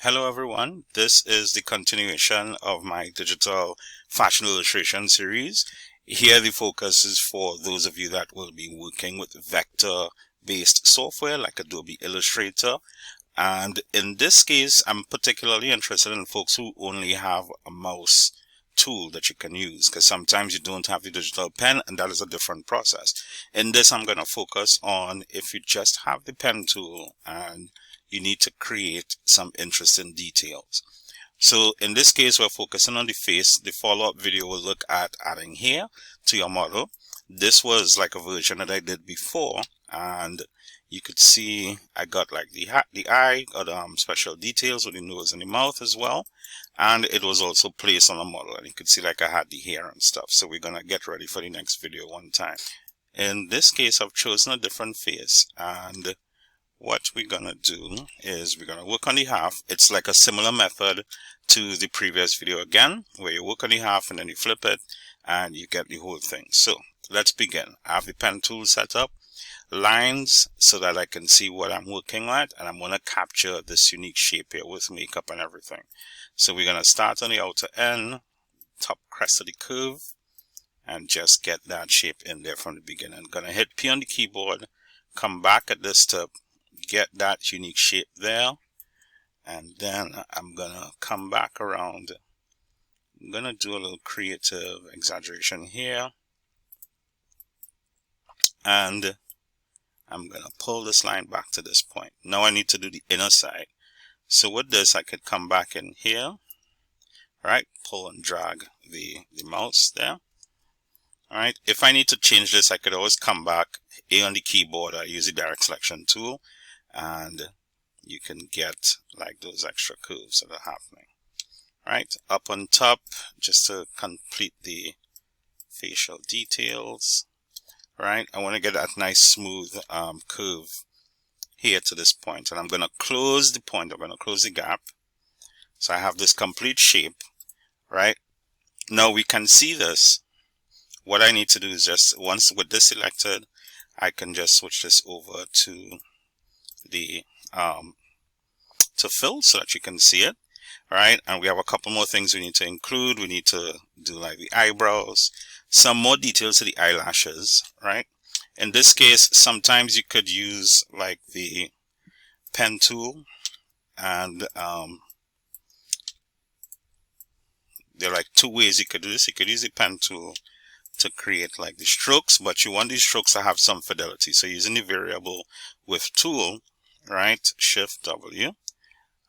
Hello everyone, this is the continuation of my digital fashion illustration series. Here the focus is for those of you that will be working with vector-based software like Adobe Illustrator. And in this case, I'm particularly interested in folks who only have a mouse tool that you can use, because sometimes you don't have the digital pen and that is a different process. In this, I'm going to focus on if you just have the pen tool and you need to create some interesting details. So in this case, we're focusing on the face. The follow-up video will look at adding hair to your model. This was like a version that I did before, and you could see I got like the eye, got special details with the nose and the mouth as well, and it was also placed on the model, and you could see like I had the hair and stuff. So we're gonna get ready for the next video one time. In this case, I've chosen a different face, and what we're gonna do is we're gonna work on the half. It's like a similar method to the previous video again, where you work on the half and then you flip it and you get the whole thing. So let's begin. I have the pen tool set up, lines so that I can see what I'm working at, and I'm gonna capture this unique shape here with makeup and everything. So we're gonna start on the outer end, top crest of the curve, and just get that shape in there from the beginning. I'm gonna hit P on the keyboard, come back at this to get that unique shape there, and then I'm gonna come back around. I'm gonna do a little creative exaggeration here, and I'm gonna pull this line back to this point. Now I need to do the inner side. So with this, I could come back in here, right? Pull and drag the mouse there. All right. If I need to change this, I could always come back A on the keyboard. I use the direct selection tool, and you can get like those extra curves that are happening. Right, up on top, just to complete the facial details. Right, I want to get that nice smooth curve here to this point, and I'm going to close the point. I'm going to close the gap, so I have this complete shape. Right, now we can see this. What I need to do is just, once with this selected, I can just switch this over to the to fill so that you can see it. Right, and we have a couple more things we need to include. We need to do like the eyebrows, some more details to the eyelashes. Right, in this case, sometimes you could use like the pen tool, and there are like two ways you could do this. You could use the pen tool to create like the strokes, but you want these strokes to have some fidelity. So using the variable with tool, right, Shift W,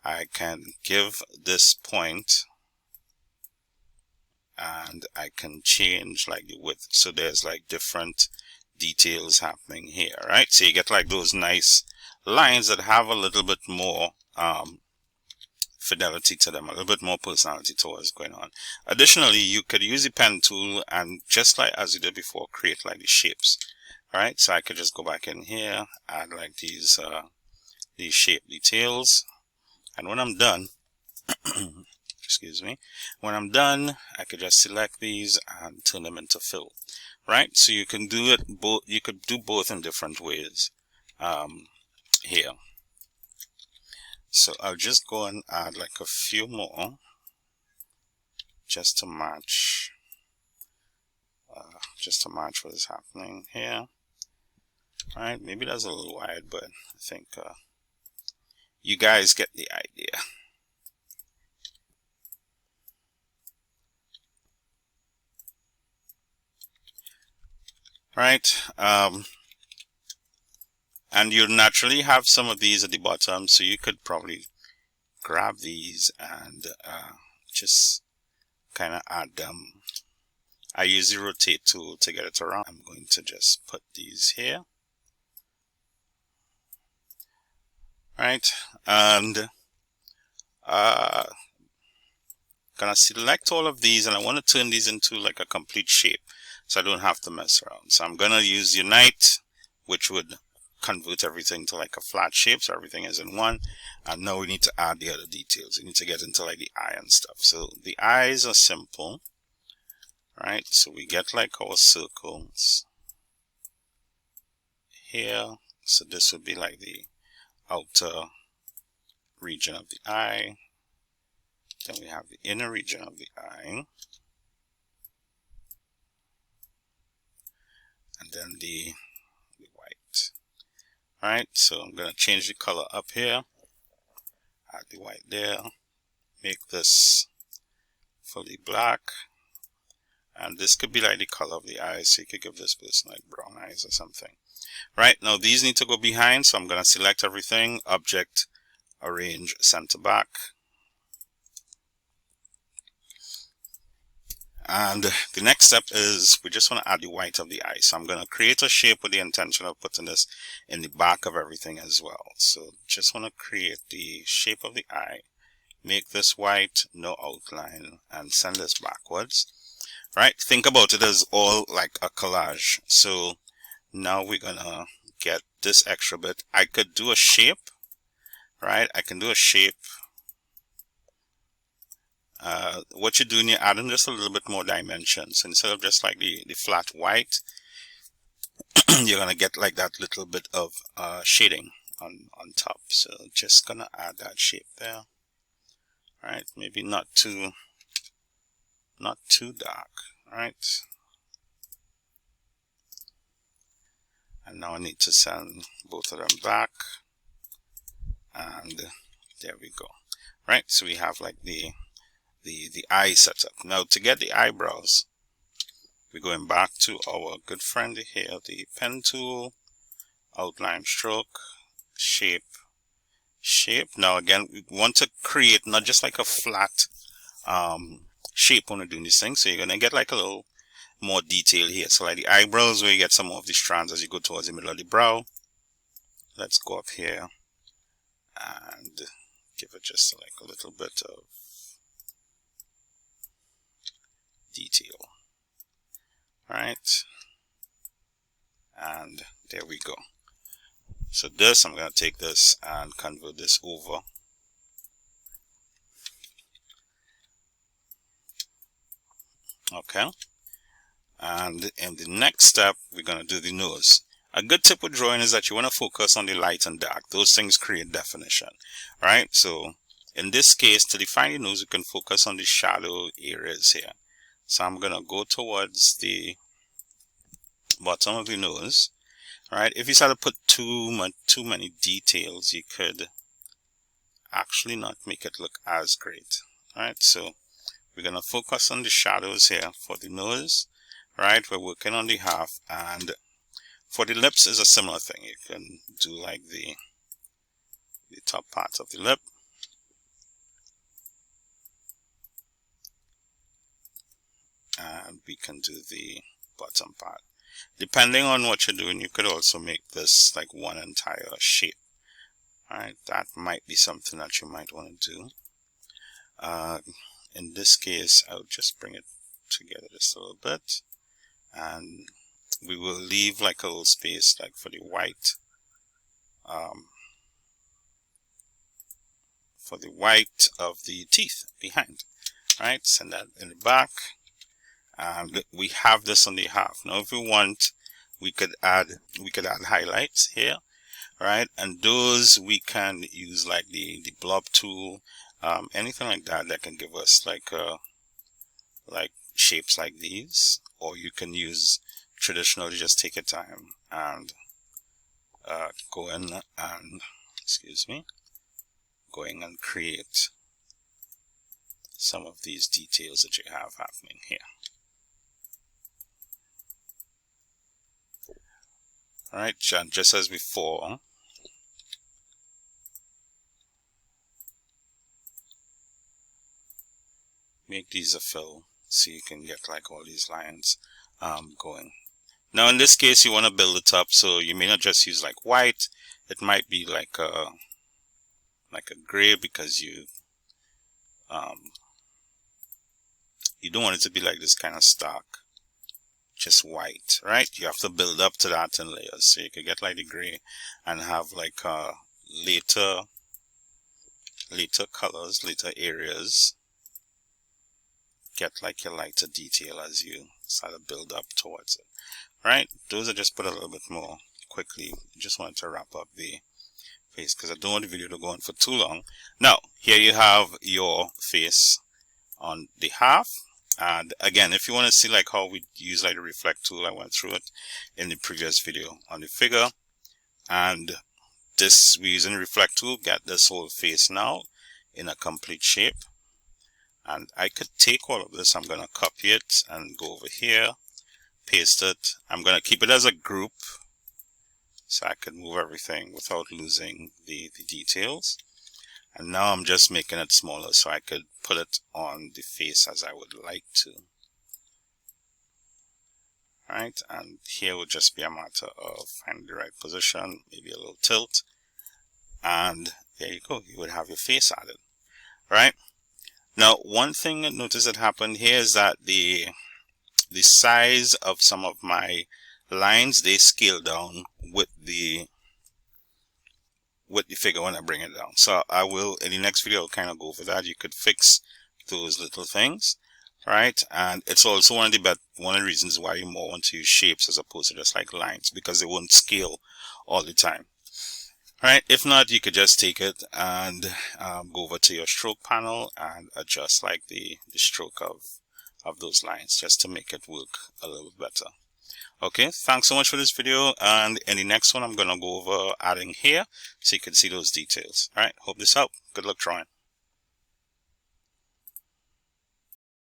I can give this point, and I can change like the width. So there's like different details happening here, right? So you get like those nice lines that have a little bit more fidelity to them, a little bit more personality to what's going on. Additionally, you could use the pen tool and just like as you did before, create like the shapes. All right, so I could just go back in here, add like these shape details, and when I'm done, excuse me, when I'm done, I could just select these and turn them into fill. Right, so you can do it both. You could do both in different ways here. So I'll just go and add like a few more just to match what is happening here. All right, maybe that's a little wide, but I think you guys get the idea. Right, and you'll naturally have some of these at the bottom, so you could probably grab these and just kind of add them. I use the rotate tool to get it around. I'm going to just put these here. Right, and gonna select all of these, and I want to turn these into like a complete shape, so I don't have to mess around. So I'm gonna use Unite, which would convert everything to like a flat shape, so everything is in one. And now we need to add the other details. We need to get into like the eye and stuff. So the eyes are simple, right? So we get like our circles here. So this would be like the outer region of the eye, Then we have the inner region of the eye. And then the white. Alright, so I'm going to change the color up here. Add the white there. Make this fully black. And this could be like the color of the eyes, so you could give this person like brown eyes or something. Right, now these need to go behind, so I'm going to select everything, Object, Arrange, Center Back. And the next step is we just want to add the white of the eye. So I'm going to create a shape with the intention of putting this in the back of everything as well. So just want to create the shape of the eye, make this white, no outline, and send this backwards. Right, think about it as all like a collage. So now we're gonna get this extra bit. I could do a shape, right? I can do a shape. What you're doing, you're adding just a little bit more dimensions. Instead of just like the flat white, you're gonna get like that little bit of shading on top. So just gonna add that shape there. All right, maybe not too dark. All right. And now I need to send both of them back. And there we go. Right, so we have like the eye setup. Now to get the eyebrows, we're going back to our good friend here, the pen tool, outline stroke, shape. Now again, we want to create not just like a flat shape when we're doing this thing. So you're gonna get like a little more detail here. So like the eyebrows, where you get some of these strands as you go towards the middle of the brow. Let's go up here and give it just like a little bit of detail. Right, and there we go. So this, I'm going to take this and convert this over. Okay, and in the next step, we're going to do the nose. A good tip with drawing is that you want to focus on the light and dark. Those things create definition. Right, so in this case, to define the nose, you can focus on the shadow areas here. So I'm going to go towards the bottom of the nose. Alright, if you start to put too many details, you could actually not make it look as great. Alright, so we're going to focus on the shadows here for the nose. Right, we're working on the half, and for the lips is a similar thing. You can do like the top part of the lip. And we can do the bottom part. Depending on what you're doing, you could also make this like one entire shape. Alright, that might be something that you might want to do. In this case, I'll just bring it together just a little bit. And we will leave like a little space like for the white. For the white of the teeth behind. Alright, send that in the back. And we have this on the half. Now if we want, we could add highlights here, right? And those we can use like the blob tool, anything like that can give us like shapes like these. Or you can use traditionally, just take your time and go in and create some of these details that you have happening here. Alright, just as before, make these a fill so you can get like all these lines going. Now in this case, you want to build it up, so you may not just use like white. It might be like a gray, because you don't want it to be like this kind of stark, just white, right? You have to build up to that in layers, so you can get like the gray and have like later colors, later areas, get like your lighter detail as you start to build up towards it. Right, those are just put a little bit more quickly. Just wanted to wrap up the face because I don't want the video to go on for too long. Now, here you have your face on the half. And again, if you want to see like how we use like the reflect tool, I went through it in the previous video on the figure. And this, we're using the reflect tool, get this whole face now in a complete shape. And I could take all of this, I'm going to copy it and go over here, paste it. I'm going to keep it as a group so I can move everything without losing the details. And now I'm just making it smaller so I could put it on the face as I would like to. Alright, and here would just be a matter of finding the right position, maybe a little tilt. And there you go, you would have your face added. Right? Now, one thing notice that happened here is that the size of some of my lines, they scale down with the figure when I bring it down. So I will, in the next video, I'll kind of go over that. You could fix those little things, right? And it's also one of the reasons why you more want to use shapes as opposed to just like lines, because they won't scale all the time. All right, if not, you could just take it and go over to your stroke panel and adjust like the stroke of those lines just to make it work a little better. Okay, thanks so much for this video, and in the next one I'm going to go over adding here so you can see those details. All right, hope this helped. Good luck drawing.